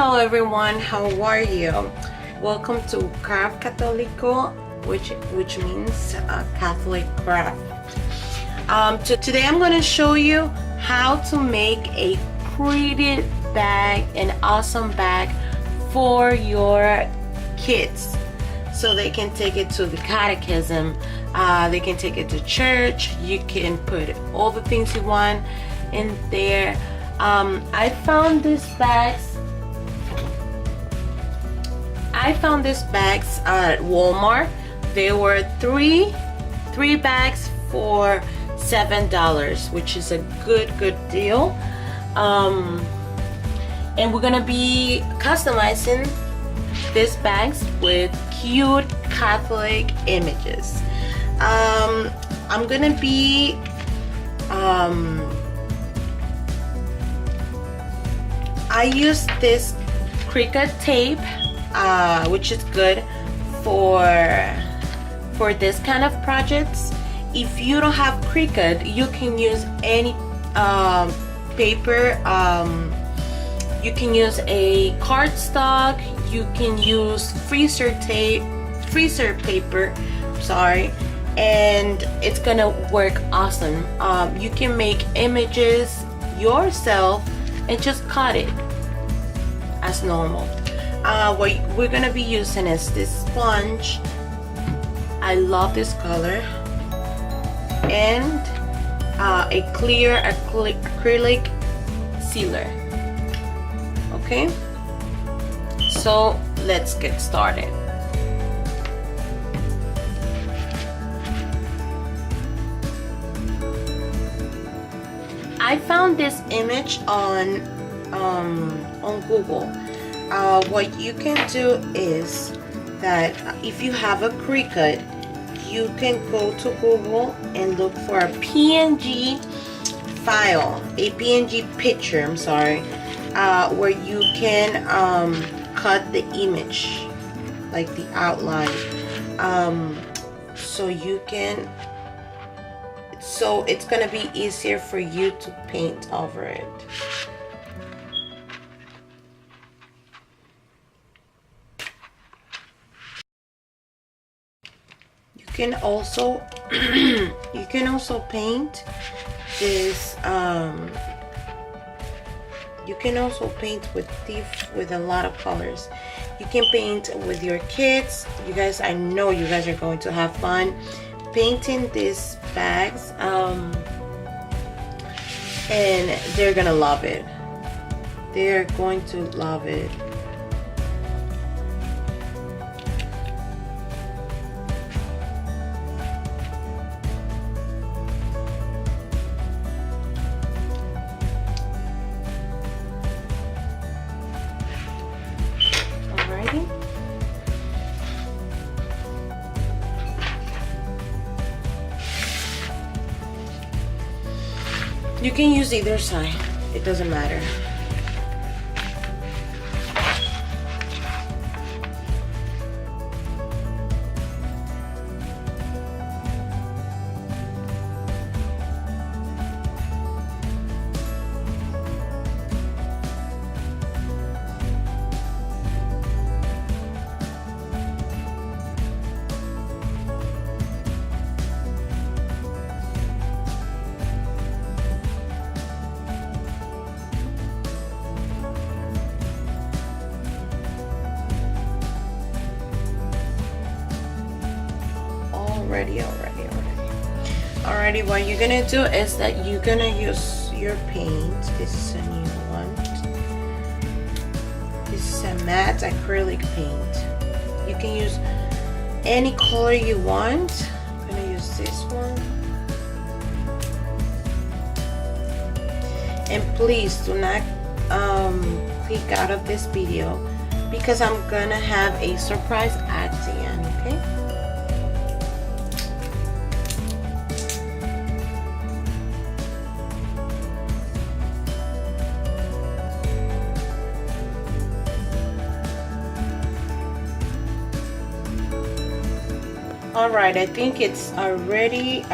Hello everyone, how are you? Welcome to Craft Catolico, which means Catholic craft. Today I'm going to show you how to make a pretty bag, an awesome bag for your kids, so they can take it to the catechism, they can take it to church. You can put all the things you want in there. I found these bags at Walmart. They were three bags for $7, which is a good deal. And we're gonna be customizing these bags with cute Catholic images. I'm gonna be I use this Cricut tape, which is good for this kind of projects. If you don't have Cricut, you can use any paper. You can use a cardstock. You can use freezer paper. Sorry, and it's gonna work awesome. You can make images yourself and just cut it as normal. What we're gonna be using is this sponge. I love this color, and a clear acrylic sealer. Okay, so let's get started. I found this image on Google. What you can do is that if you have a Cricut, you can go to Google and look for a PNG file, a PNG picture, I'm sorry, where you can cut the image, like the outline, so it's gonna be easier for you to paint over it. You can also paint this. You can also paint with a lot of colors. You can paint with your kids. You guys, I know you guys are going to have fun painting these bags, and they're gonna love it. They're going to love it. Alrighty. You can use either side, it doesn't matter. Alrighty, what you're gonna do is that you're gonna use your paint. This is a new one. This is a matte acrylic paint. You can use any color you want. I'm gonna use this one. And please do not click out of this video, because I'm gonna have a surprise at the end, okay? Alright, I think it's already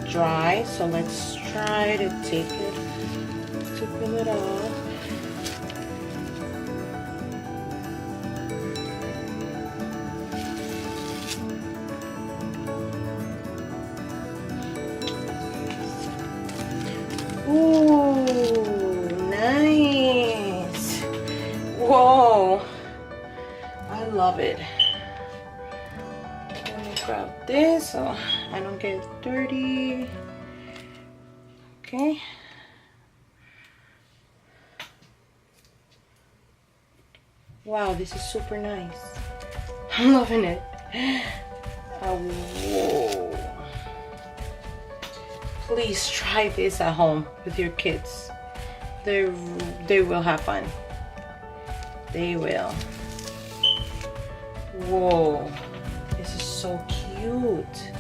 dry, so let's try to take it, to pull it off. Ooh, nice. Whoa, I love it. Let me grab this so I don't get dirty. Okay. Wow, this is super nice. I'm loving it. Whoa. Please try this at home with your kids. They will have fun. They will. Whoa, this is so cute.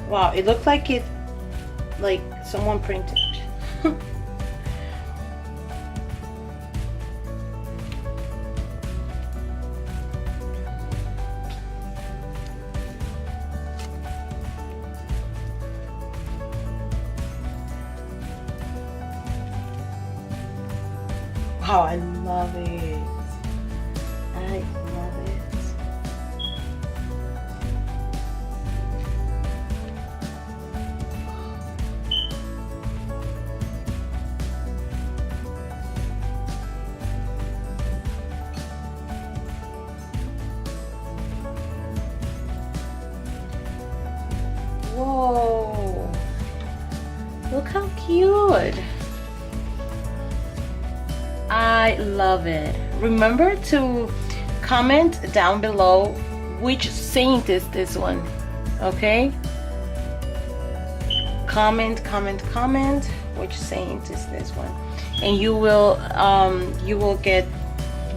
Wow, it looked like someone printed. Wow, I love it. I love it. Whoa, look how cute. I love it. Remember to comment down below which saint is this one, okay? Comment which saint is this one, and you will get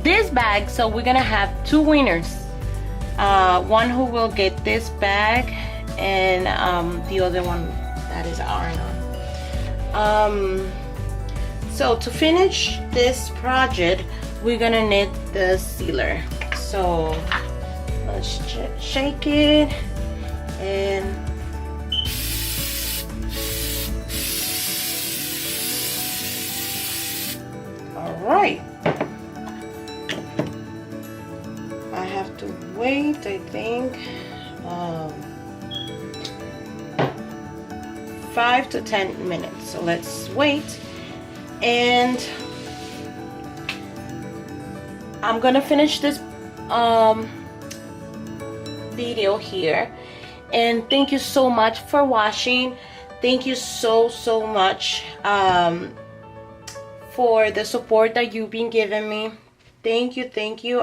this bag. So we're gonna have two winners, one who will get this bag, and the other one that is Arna. So to finish this project, we're gonna need the sealer. So let's shake it and all right. I have to wait, I think 5 to 10 minutes. So let's wait. And I'm gonna finish this video here, and thank you so much for watching. Thank you so much for the support that you've been giving me. Thank you.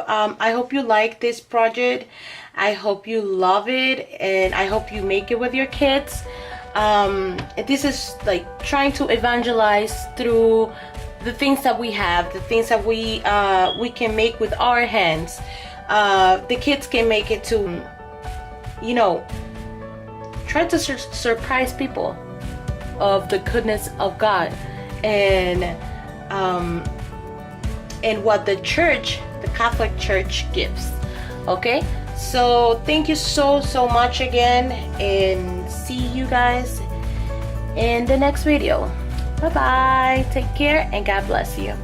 I hope you like this project. I hope you love it, and I hope you make it with your kids. This is like trying to evangelize through the things that we have, the things that we can make with our hands. The kids can make it to, you know, try to surprise people of the goodness of God, and what the church, the Catholic Church, gives. Okay, so thank you so much again, and see you guys in the next video. Bye bye, take care, and God bless you.